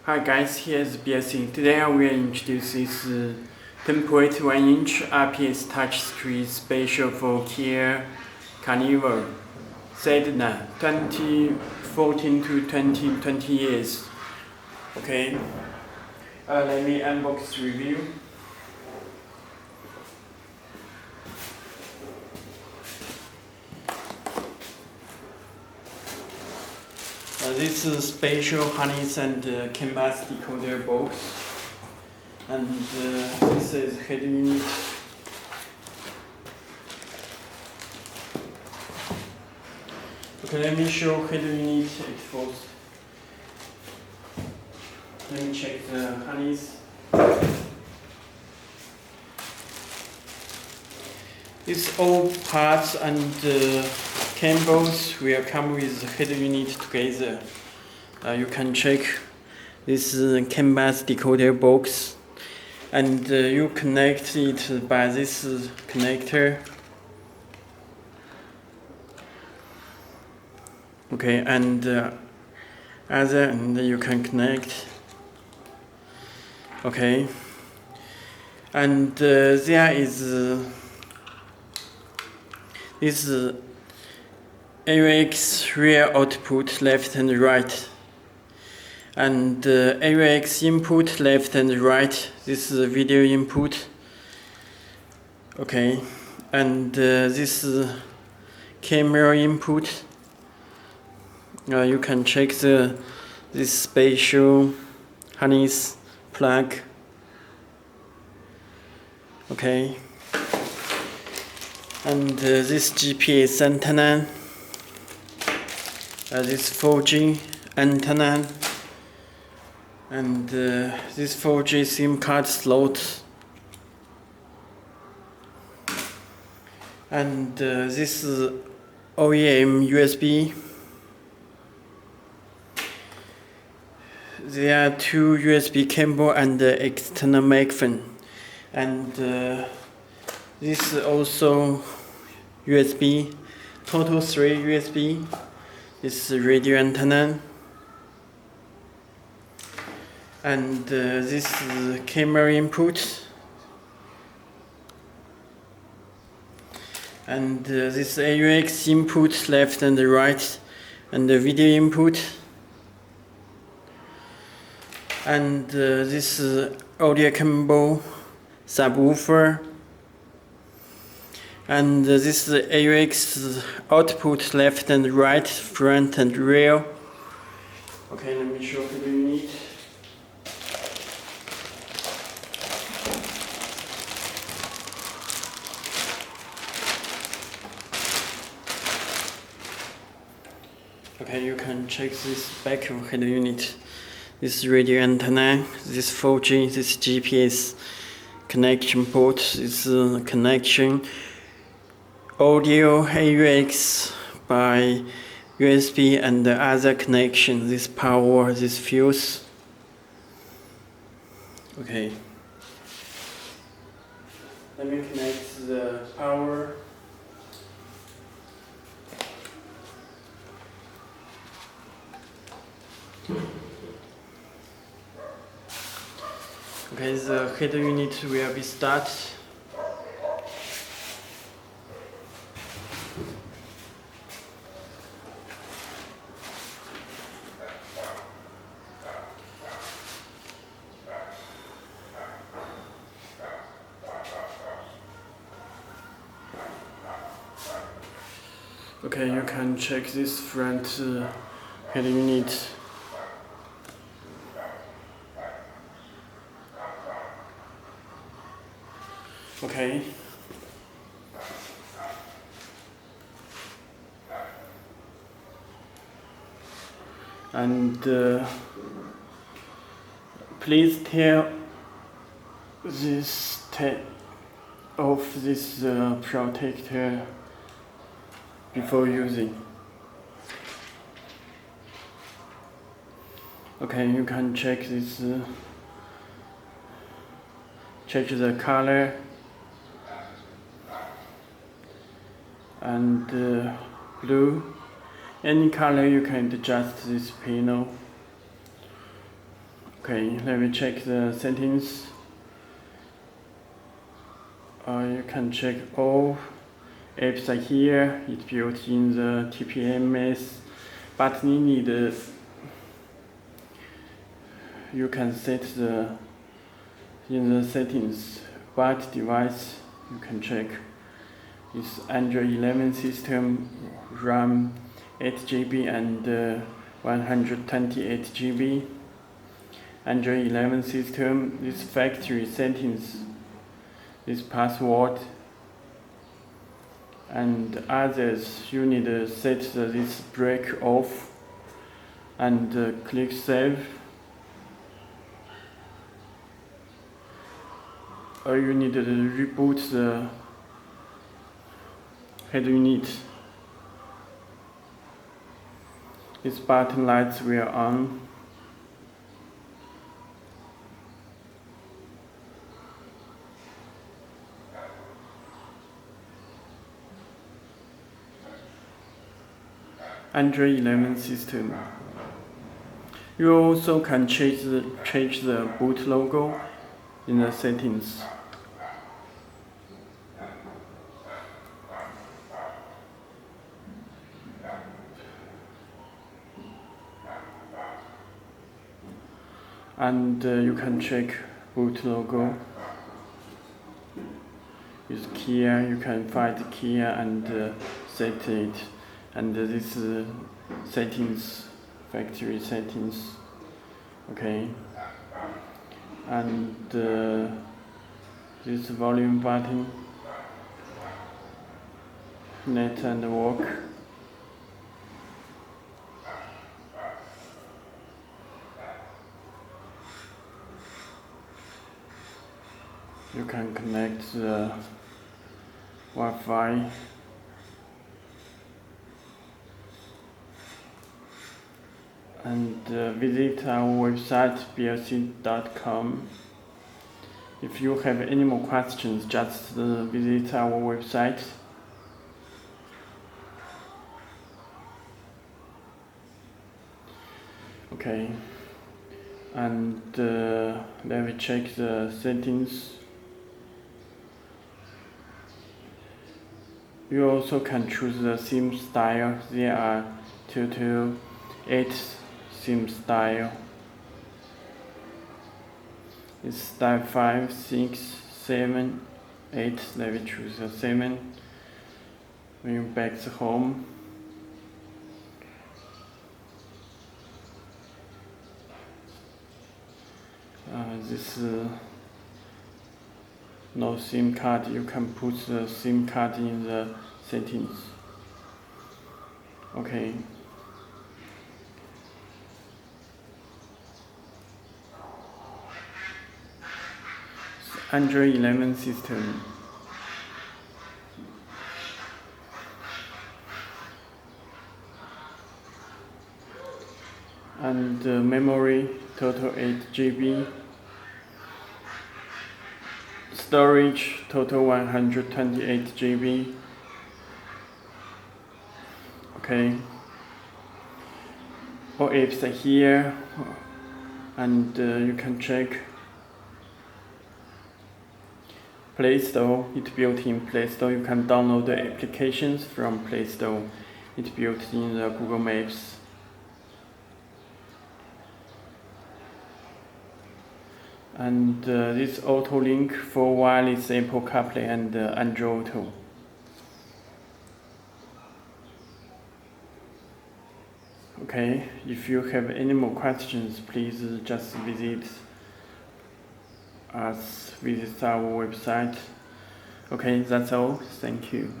Hi guys, here's Belsee. Today I will introduce this 10.1-inch IPS touchscreen special for Kia Carnival Sedona 2014 to 2020 years. Okay, let me unbox review. This is special harness and canvas decoder box, and this is head unit. Okay, let me show head unit first. Let me check the harness. These all parts and cables will come with the head unit together. You can check this canvas decoder box, and you connect it by this connector. Okay, and other end you can connect. Okay, and there is this AUX rear output left and right, and AUX input left and right. This is video input. Okay, and this camera input. You can check this special harness plug. Okay, and this GPS antenna, this 4G antenna, and this 4G SIM card slot, and this is OEM USB. There are two USB cable and external microphone, and this is also USB, total 3 USB. This is radio antenna, and this is camera input, and this AUX input left and right, and the video input. And this is audio combo subwoofer, and this is AUX output left and right, front and rear. Okay, let me show you the unit. Okay, you can check this back of head unit. This radio antenna, this 4G, this GPS connection port, this connection, audio AUX by USB, and the other connection, this power, this fuse. Okay, let me connect the power. Okay, the head unit will be started. Okay, you can check this front head unit. Okay. And please tear this off this protector before using. Okay, you can check this. Check the color and blue. Any color you can adjust this panel. Okay, let me check the settings. You can check all apps are here. It's built in the TPMS, but you can set in the settings what device you can check. It's Android 11 system, RAM 8 GB and 128 GB. Android 11 system, this factory settings, this password, and others you need to set this break off and click save. Or you need to reboot the head unit. This button lights will on. Android 11 system. You also can change the boot logo in the settings. And you can check boot logo. Use Kia, you can find Kia and set it. And this settings, factory settings, okay. And this volume button, net and work. You can connect the Wi-Fi. And visit our website belsee.com. If you have any more questions, just visit our website. Okay, and let me check the settings. You also can choose the theme style. There are total 8 theme style. It's style 5, 6, 7, 8. Let me choose the 7. When you back to home, this no SIM card. You can put the SIM card in the settings. Okay. Android 11 system. And memory total 8 GB. Storage total 128 GB. Okay. All apps are here, and you can check. Play Store, it's built in Play Store. You can download the applications from Play Store. It's built in the Google Maps. And this auto link for wireless Apple CarPlay and Android Auto. Okay, if you have any more questions, please just visit our website. Okay, that's all. Thank you.